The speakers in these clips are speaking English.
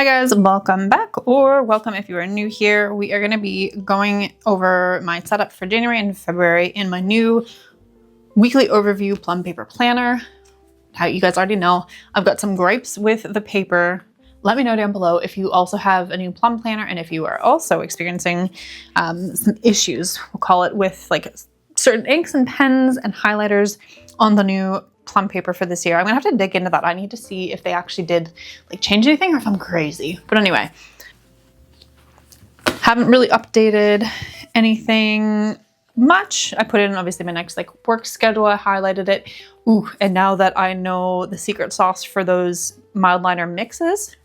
Hi guys, welcome back, or welcome if you are new here. We are going to be going over my setup for January and February in my new weekly overview Plum Paper planner. How you guys already know, I've got some gripes with the paper. Let me know down below if you also have a new Plum planner and if you are also experiencing some issues, we'll call it, with like certain inks and pens and highlighters on the new Plum Paper for this year. I'm gonna have to dig into that. I need to see if they actually did like change anything or if I'm crazy. But anyway, haven't really updated anything much. I put in obviously my next like work schedule. I highlighted it. Ooh, and now that I know the secret sauce for those mild liner mixes,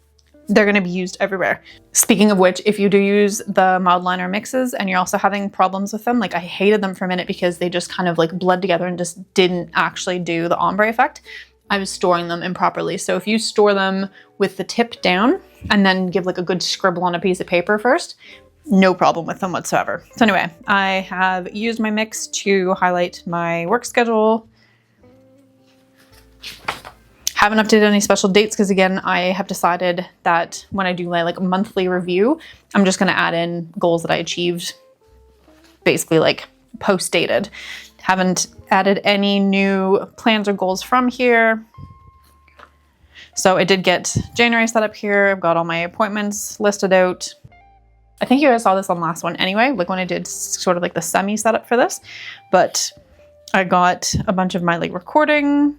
they're going to be used everywhere. Speaking of which, if you do use the mild liner mixes and you're also having problems with them, like I hated them for a minute because they just kind of like bled together and just didn't actually do the ombre effect. I was storing them improperly. So if you store them with the tip down and then give like a good scribble on a piece of paper first, no problem with them whatsoever. So anyway, I have used my mix to highlight my work schedule. Haven't updated any special dates because again, I have decided that when I do my like monthly review, I'm just going to add in goals that I achieved, basically like post dated. Haven't added any new plans or goals from here. So I did get January set up here. I've got all my appointments listed out. I think you guys saw this on the last one anyway, like when I did sort of like the semi setup for this, but I got a bunch of my like recording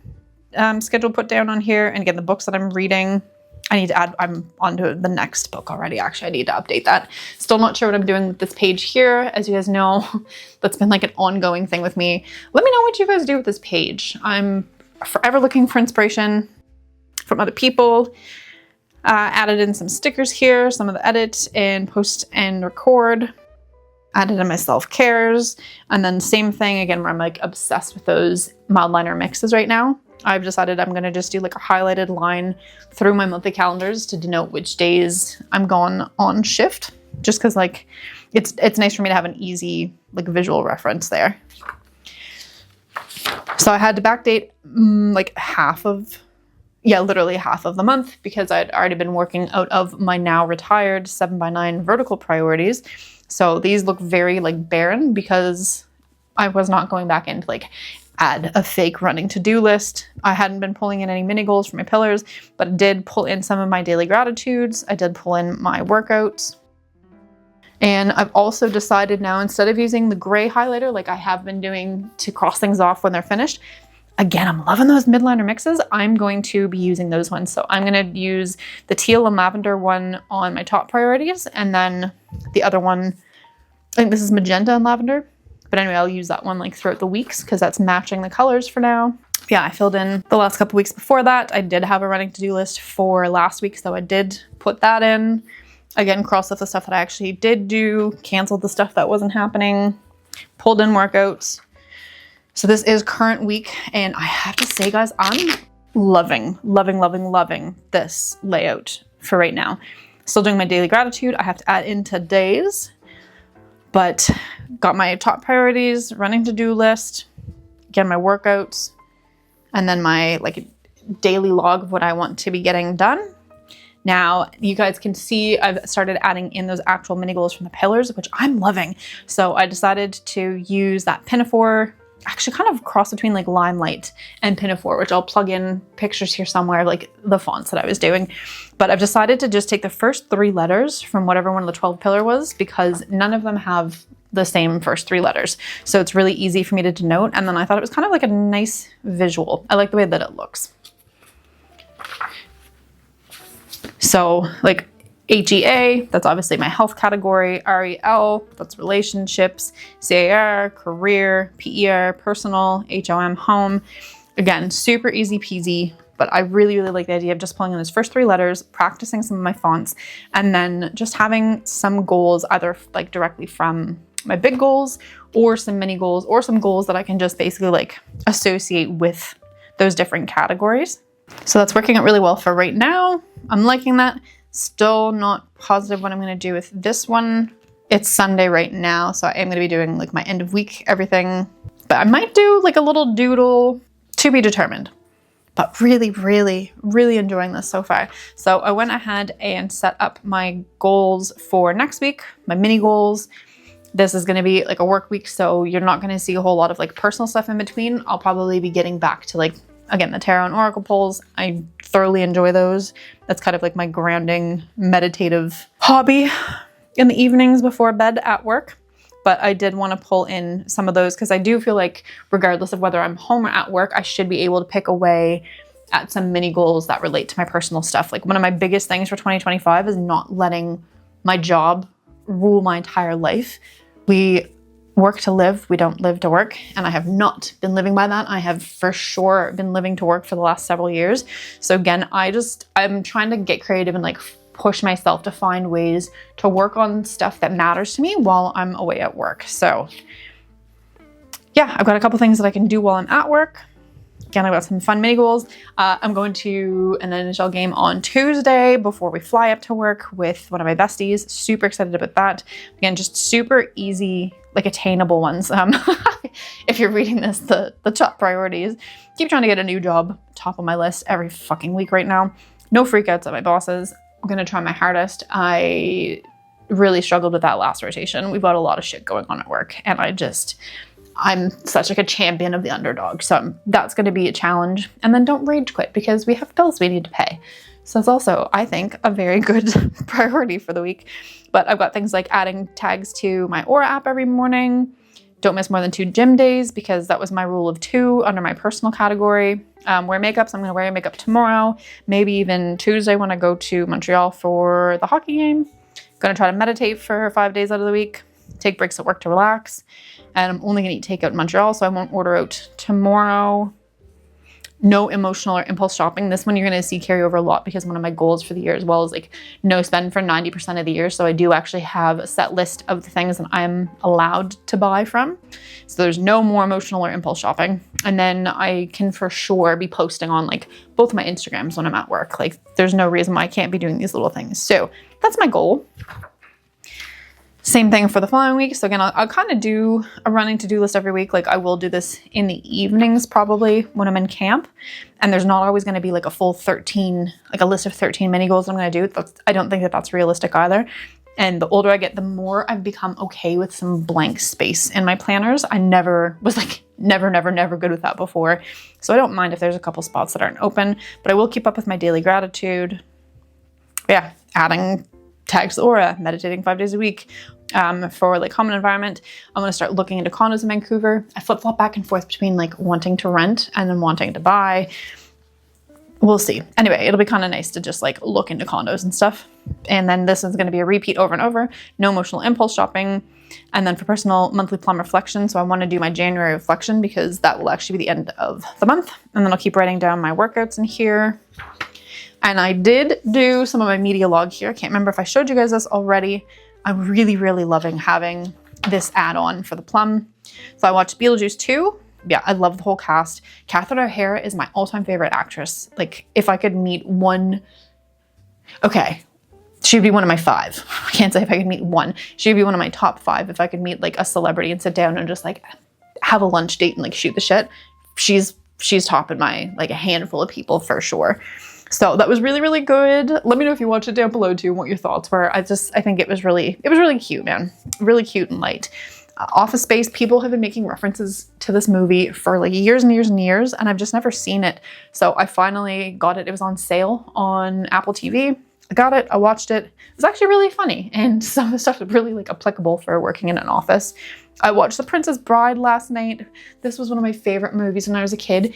schedule put down on here. And again, the books that I'm reading, I need to add, I'm onto the next book already. Actually, I need to update that. Still not sure what I'm doing with this page here. As you guys know, that's been like an ongoing thing with me. Let me know what you guys do with this page. I'm forever looking for inspiration from other people. Added in some stickers here, some of the edit and post and record. Added in my self-cares. And then same thing again, where I'm like obsessed with those mild liner mixes right now. I've decided I'm going to just do like a highlighted line through my monthly calendars to denote which days I'm gone on shift. Just because like it's nice for me to have an easy like visual reference there. So I had to backdate like literally half of the month because I'd already been working out of my now retired 7x9 vertical priorities. So these look very like barren because I was not going back into like add a fake running to-do list. I hadn't been pulling in any mini goals for my pillars, but I did pull in some of my daily gratitudes. I did pull in my workouts. And I've also decided now, instead of using the gray highlighter like I have been doing to cross things off when they're finished, again, I'm loving those midliner mixes. I'm going to be using those ones. So I'm going to use the teal and lavender one on my top priorities. And then the other one, I think this is magenta and lavender. But anyway, I'll use that one like throughout the weeks because that's matching the colors for now. Yeah, I filled in the last couple weeks before that. I did have a running to-do list for last week, so I did put that in. Again, crossed off the stuff that I actually did do, canceled the stuff that wasn't happening, pulled in workouts. So this is current week, and I have to say, guys, I'm loving this layout for right now. Still doing my daily gratitude. I have to add in today's, but got my top priorities, running to-do list, again, my workouts, and then my like daily log of what I want to be getting done. Now, you guys can see I've started adding in those actual mini goals from the pillars, which I'm loving. So I decided to use that Pinafore, actually kind of cross between like Limelight and Pinafore, which I'll plug in pictures here somewhere, like the fonts that I was doing. But I've decided to just take the first 3 letters from whatever one of the 12 pillar was, because none of them have the same first 3 letters. So it's really easy for me to denote. And then I thought it was kind of like a nice visual. I like the way that it looks. So like HEA, that's obviously my health category. REL, that's relationships. CAR, career. PER, personal. HOM, home. Again, super easy peasy, but I really like the idea of just pulling in those first 3 letters, practicing some of my fonts, and then just having some goals either like directly from my big goals or some mini goals or some goals that I can just basically like associate with those different categories. So that's working out really well for right now. I'm liking that. Still not positive what I'm going to do with this one. It's Sunday right now, so I am going to be doing like my end of week everything. But I might do like a little doodle, to be determined. but really, really, really enjoying this so far. So I went ahead and set up my goals for next week, my mini goals. This is going to be like a work week, so you're not going to see a whole lot of like personal stuff in between. I'll probably be getting back to like, again, the tarot and oracle pulls. I thoroughly enjoy those. That's kind of like my grounding, meditative hobby in the evenings before bed at work. But I did want to pull in some of those because I do feel like regardless of whether I'm home or at work, I should be able to pick away at some mini goals that relate to my personal stuff. Like one of my biggest things for 2025 is not letting my job rule my entire life. We work to live, we don't live to work. And I have not been living by that. I have for sure been living to work for the last several years. So again, I'm trying to get creative and like push myself to find ways to work on stuff that matters to me while I'm away at work. So yeah, I've got a couple things that I can do while I'm at work. Again, I've got some fun mini goals. I'm going to an NHL game on Tuesday before we fly up to work with one of my besties. Super excited about that. Again, just super easy, like attainable ones. If you're reading this, the top priorities. Keep trying to get a new job, top of my list every fucking week right now. No freakouts at my bosses. I'm going to try my hardest. I really struggled with that last rotation. We've got a lot of shit going on at work, and I'm such like a champion of the underdog. So that's going to be a challenge. And then don't rage quit because we have bills we need to pay. So it's also, I think, a very good priority for the week. But I've got things like adding tags to my Aura app every morning. Don't miss more than 2 gym days because that was my rule of 2 under my personal category. Wear makeup, so I'm going to wear makeup tomorrow. Maybe even Tuesday when I go to Montreal for the hockey game. Going to try to meditate for 5 days out of the week. Take breaks at work to relax. And I'm only going to eat takeout in Montreal, so I won't order out tomorrow. No emotional or impulse shopping. This one you're going to see carry over a lot because one of my goals for the year as well is like no spend for 90% of the year. So I do actually have a set list of the things that I'm allowed to buy from. So there's no more emotional or impulse shopping. And then I can for sure be posting on like both my Instagrams when I'm at work. Like there's no reason why I can't be doing these little things. So that's my goal. Same thing for the following week. So again, I'll kind of do a running to-do list every week. Like I will do this in the evenings probably when I'm in camp. And there's not always going to be like a full 13, like a list of 13 mini goals I'm going to do. I don't think that that's realistic either. And the older I get, the more I've become okay with some blank space in my planners. I never was like, never good with that before. So I don't mind if there's a couple spots that aren't open, but I will keep up with my daily gratitude. Yeah, adding tags to Aura, meditating 5 days a week. For like common environment, I'm going to start looking into condos in Vancouver. I flip-flop back and forth between like wanting to rent and then wanting to buy. We'll see. Anyway, it'll be kind of nice to just like look into condos and stuff. And then this is going to be a repeat over and over. No emotional impulse shopping. And then for personal monthly plum reflection. So I want to do my January reflection because that will actually be the end of the month. And then I'll keep writing down my workouts in here. And I did do some of my media log here. I can't remember if I showed you guys this already. I'm really, really loving having this add-on for the Plum. So I watched Beetlejuice 2. Yeah, I love the whole cast. Catherine O'Hara is my all-time favorite actress. Like, if I could meet one... Okay, she'd be one of my 5. I can't say if I could meet one. She'd be one of my top 5 if I could meet, like, a celebrity and sit down and just, like, have a lunch date and, like, shoot the shit. She's top in my, like, a handful of people for sure. So that was really, really good. Let me know if you watched it down below too and what your thoughts were. I think it was really cute, man. Really cute and light. Office Space, people have been making references to this movie for like years and years and years, and I've just never seen it. So I finally got it. It was on sale on Apple TV. I got it. I watched it. It was actually really funny, and some of the stuff is really like applicable for working in an office. I watched The Princess Bride last night. This was one of my favorite movies when I was a kid.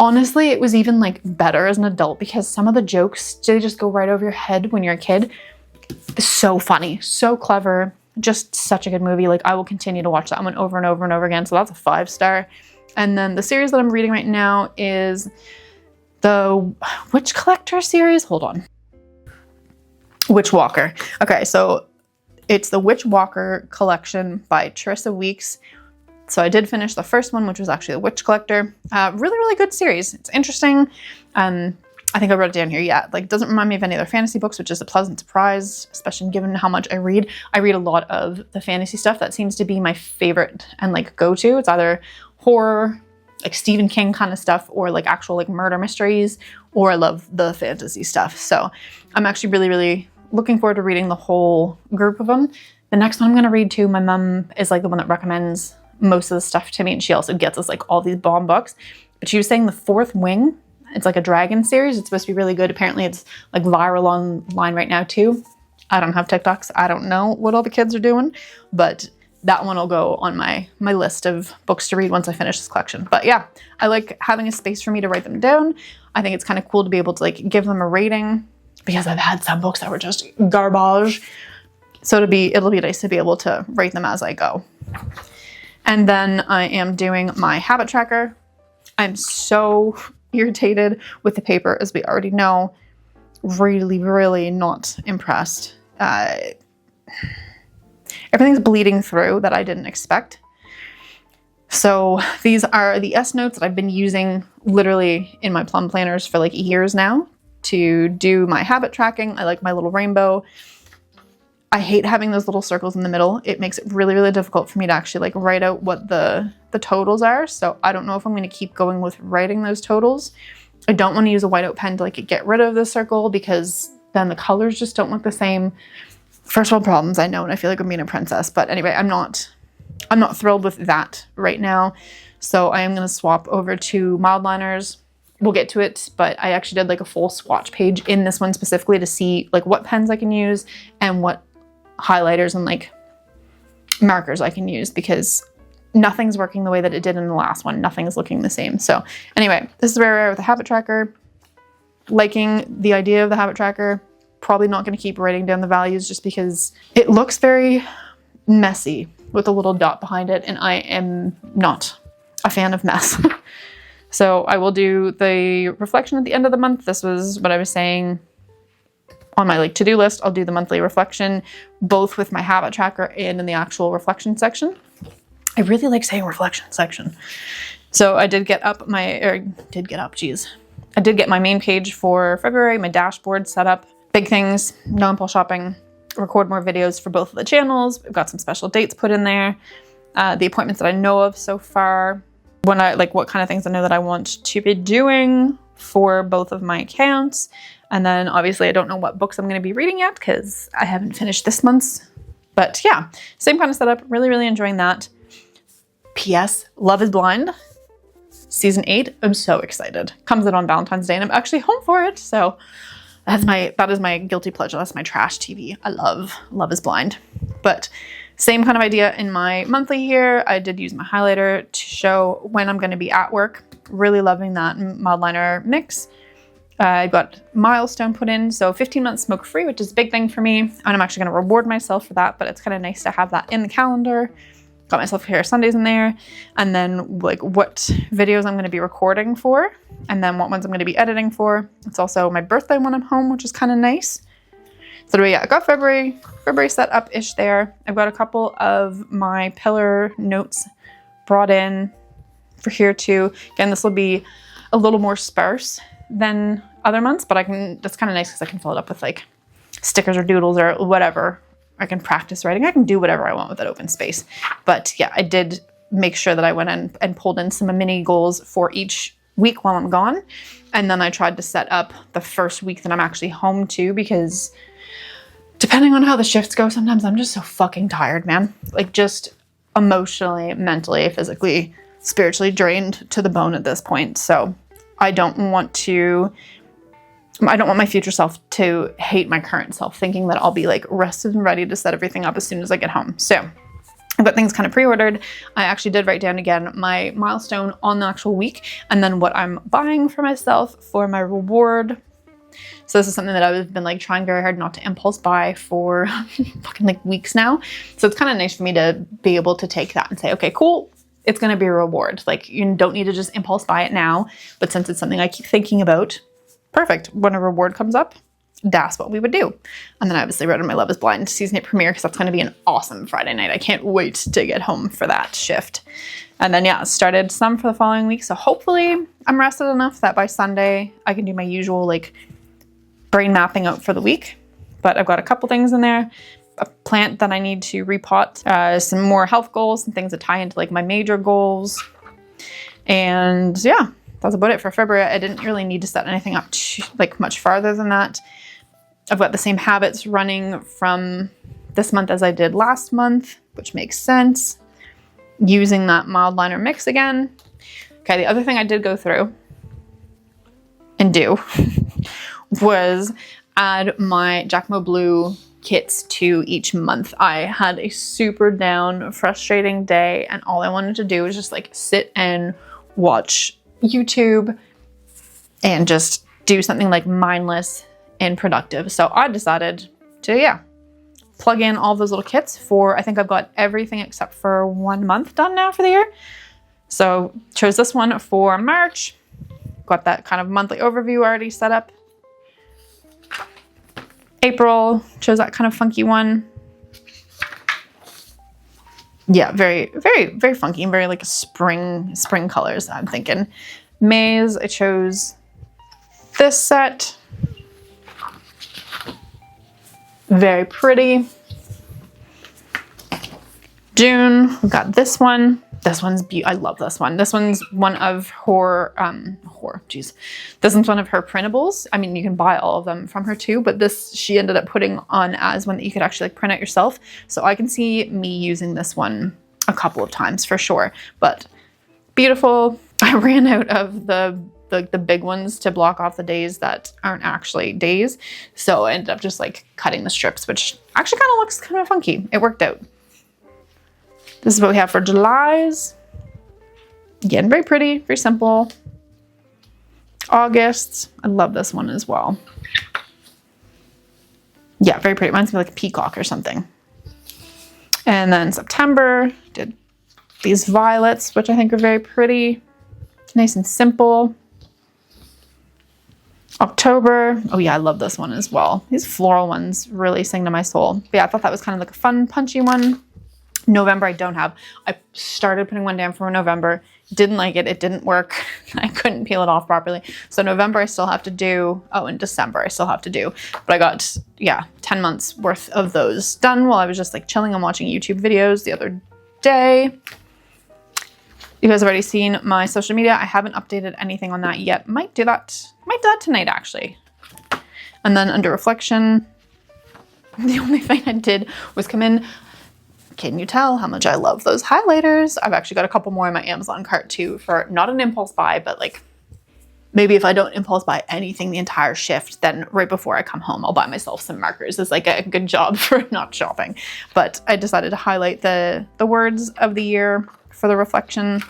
Honestly, it was even like better as an adult because some of the jokes, they just go right over your head when you're a kid. It's so funny, so clever, just such a good movie. Like I will continue to watch that one over and over and over again. So that's a 5-star. And then the series that I'm reading right now is the Witch Collector series. Hold on. Witch Walker. Okay, so it's the Witch Walker collection by Teresa Weeks. So I did finish the first one, which was actually The Witch Collector. Really, really good series. It's interesting. I think I wrote it down here. Yeah, like it doesn't remind me of any other fantasy books, which is a pleasant surprise, especially given how much I read. I read a lot of the fantasy stuff. That seems to be my favorite and like go-to. It's either horror, like Stephen King kind of stuff, or like actual like murder mysteries, or I love the fantasy stuff. So I'm actually really, really looking forward to reading the whole group of them. The next one I'm going to read too, my mom is like the one that recommends most of the stuff to me, and she also gets us like all these bomb books. But she was saying The Fourth Wing, it's like a dragon series. It's supposed to be really good. Apparently it's like viral online right now too. I don't have TikToks. I don't know what all the kids are doing, but that one will go on my list of books to read once I finish this collection. But yeah, I like having a space for me to write them down. I think it's kind of cool to be able to like give them a rating, because I've had some books that were just garbage. So it'll be nice to be able to rate them as I go. And then I am doing my habit tracker. I'm so irritated with the paper, as we already know. Really, really not impressed. Everything's bleeding through that I didn't expect. So these are the S notes that I've been using literally in my plum planners for like years now to do my habit tracking. I like my little rainbow. I hate having those little circles in the middle. It makes it really, really difficult for me to actually like write out what the totals are. So I don't know if I'm going to keep going with writing those totals. I don't want to use a whiteout pen to like get rid of the circle, because then the colors just don't look the same. First world problems, I know, and I feel like I'm being a princess. But anyway, I'm not thrilled with that right now. So I am going to swap over to mild liners. We'll get to it, but I actually did like a full swatch page in this one specifically to see like what pens I can use and what highlighters and like markers I can use, because nothing's working the way that it did in the last one. Nothing's looking the same. So anyway, this is where we are with the habit tracker. Liking the idea of the habit tracker. Probably not going to keep writing down the values just because it looks very messy with a little dot behind it, and I am not a fan of mess. So I will do the reflection at the end of the month. This was what I was saying on my like to-do list. I'll do the monthly reflection, both with my habit tracker and in the actual reflection section. I really like saying reflection section. So I did get my main page for February, my dashboard set up. Big things, no impulse shopping, record more videos for both of the channels. We've got some special dates put in there. The appointments that I know of so far. What kind of things I know that I want to be doing for both of my accounts. And then obviously I don't know what books I'm going to be reading yet, because I haven't finished this month's. But yeah, same kind of setup. Really, really enjoying that. P.S. Love is Blind. Season 8. I'm so excited. Comes out on Valentine's Day and I'm actually home for it. So that is my guilty pleasure. That's my trash TV. I love Love is Blind. But same kind of idea in my monthly here. I did use my highlighter to show when I'm going to be at work. Really loving that mild liner mix. I got milestone put in, so 15 months smoke free, which is a big thing for me. And I'm actually going to reward myself for that, but it's kind of nice to have that in the calendar. Got myself a pair of Sundays in there, and then like what videos I'm going to be recording for, and then what ones I'm going to be editing for. It's also my birthday when I'm home, which is kind of nice. So anyway, yeah, I got February set up-ish there. I've got a couple of my pillar notes brought in for here too. Again, this will be a little more sparse than other months, but that's kind of nice because I can fill it up with like stickers or doodles or whatever. I can practice writing. I can do whatever I want with that open space. But yeah, I did make sure that I went in and pulled in some mini goals for each week while I'm gone. And then I tried to set up the first week that I'm actually home too, because depending on how the shifts go, sometimes I'm just so fucking tired, man. Like just emotionally, mentally, physically, spiritually drained to the bone at this point. So I don't want my future self to hate my current self, thinking that I'll be like rested and ready to set everything up as soon as I get home. So I've got things kind of pre-ordered. I actually did write down again my milestone on the actual week, and then what I'm buying for myself for my reward. So this is something that I've been like trying very hard not to impulse buy for fucking like weeks now. So it's kind of nice for me to be able to take that and say, okay, cool. It's going to be a reward. Like you don't need to just impulse buy it now, but since it's something I keep thinking about, perfect. When a reward comes up, that's what we would do. And then I obviously wrote in my Love is Blind season 8 premiere, because that's going to be an awesome Friday night. I can't wait to get home for that shift. And then yeah, started some for the following week. So hopefully I'm rested enough that by Sunday I can do my usual like brain mapping out for the week. But I've got a couple things in there. A plant that I need to repot, some more health goals and things that tie into like my major goals. And yeah, that's about it for February. I didn't really need to set anything up like much farther than that. I've got the same habits running from this month as I did last month, which makes sense. Using that mild liner mix again. Okay, the other thing I did go through and do was add my Jacquemus Blue kits to each month. I had a super down, frustrating day, and all I wanted to do was just like sit and watch YouTube and just do something like mindless and productive. So I decided to, plug in all those little kits for, I think I've got everything except for 1 month done now for the year. So chose this one for March. Got that kind of monthly overview already set up. April, chose that kind of funky one. Yeah, very, very, very funky and very like spring colors, I'm thinking. May's, I chose this set. Very pretty. June, we've got this one. This one's I love this one. This one's one of her, This one's one of her printables. I mean, you can buy all of them from her too, but this she ended up putting on as one that you could actually like print out yourself. So I can see me using this one a couple of times for sure, but beautiful. I ran out of the big ones to block off the days that aren't actually days. So I ended up just like cutting the strips, which actually kind of looks kind of funky. It worked out. This is what we have for July's. Again, very pretty, very simple. August, I love this one as well. Yeah, very pretty. Reminds me of like a peacock or something. And then September, did these violets, which I think are very pretty. Nice and simple. October, oh yeah, I love this one as well. These floral ones really sing to my soul. But yeah, I thought that was kind of like a fun, punchy one. November, I don't have. I started putting one down for November. Didn't like it. It didn't work. I couldn't peel it off properly. So November, I still have to do. Oh, in December, I still have to do. But I got, 10 months worth of those done while I was just like chilling and watching YouTube videos the other day. You guys have already seen my social media. I haven't updated anything on that yet. Might do that tonight, actually. And then under reflection, the only thing I did was come in. Can you tell how much I love those highlighters? I've actually got a couple more in my Amazon cart too for not an impulse buy, but like maybe if I don't impulse buy anything the entire shift, then right before I come home, I'll buy myself some markers. It's like a good job for not shopping. But I decided to highlight the words of the year for the reflection.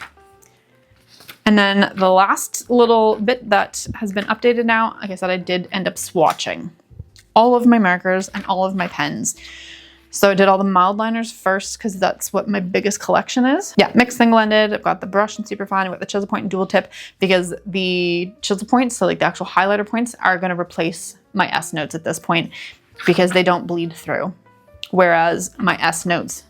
And then the last little bit that has been updated now, like I said, I did end up swatching all of my markers and all of my pens. So I did all the mild liners first because that's what my biggest collection is. Yeah, mixed and blended. I've got the brush and Superfine. I've got the chisel point and dual tip because the chisel points, so like the actual highlighter points, are going to replace my S notes at this point because they don't bleed through. Whereas my S notes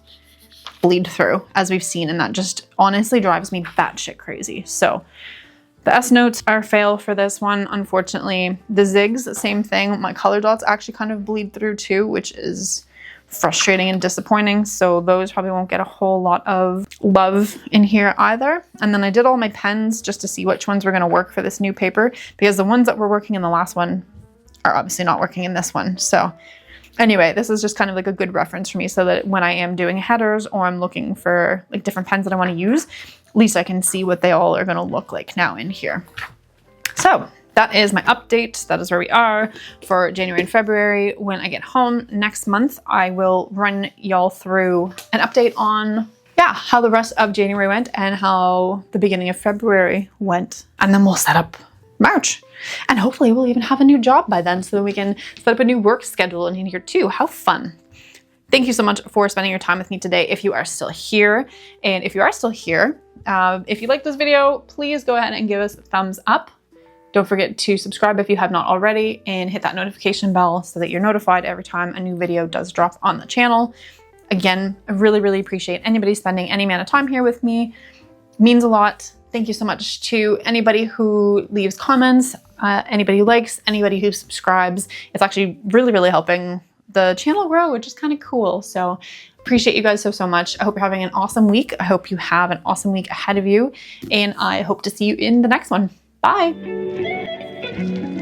bleed through, as we've seen, and that just honestly drives me batshit crazy. So the S notes are fail for this one, unfortunately. The zigs, same thing. My color dots actually kind of bleed through too, which is frustrating and disappointing. So those probably won't get a whole lot of love in here either. And then I did all my pens just to see which ones were going to work for this new paper, because the ones that were working in the last one are obviously not working in this one. So anyway, this is just kind of like a good reference for me so that when I am doing headers or I'm looking for like different pens that I want to use, at least I can see what they all are going to look like now in here. So that is my update. That is where we are for January and February. When I get home next month, I will run y'all through an update on, how the rest of January went and how the beginning of February went. And then we'll set up March. And hopefully we'll even have a new job by then so that we can set up a new work schedule in here too. How fun. Thank you so much for spending your time with me today if you are still here. And if you are still here, if you like this video, please go ahead and give us a thumbs up. Don't forget to subscribe if you have not already and hit that notification bell so that you're notified every time a new video does drop on the channel. Again, I really, really appreciate anybody spending any amount of time here with me. It means a lot. Thank you so much to anybody who leaves comments, anybody who likes, anybody who subscribes. It's actually really, really helping the channel grow, which is kind of cool. So appreciate you guys so much. I hope you're having an awesome week. I hope you have an awesome week ahead of you, and I hope to see you in the next one. Bye.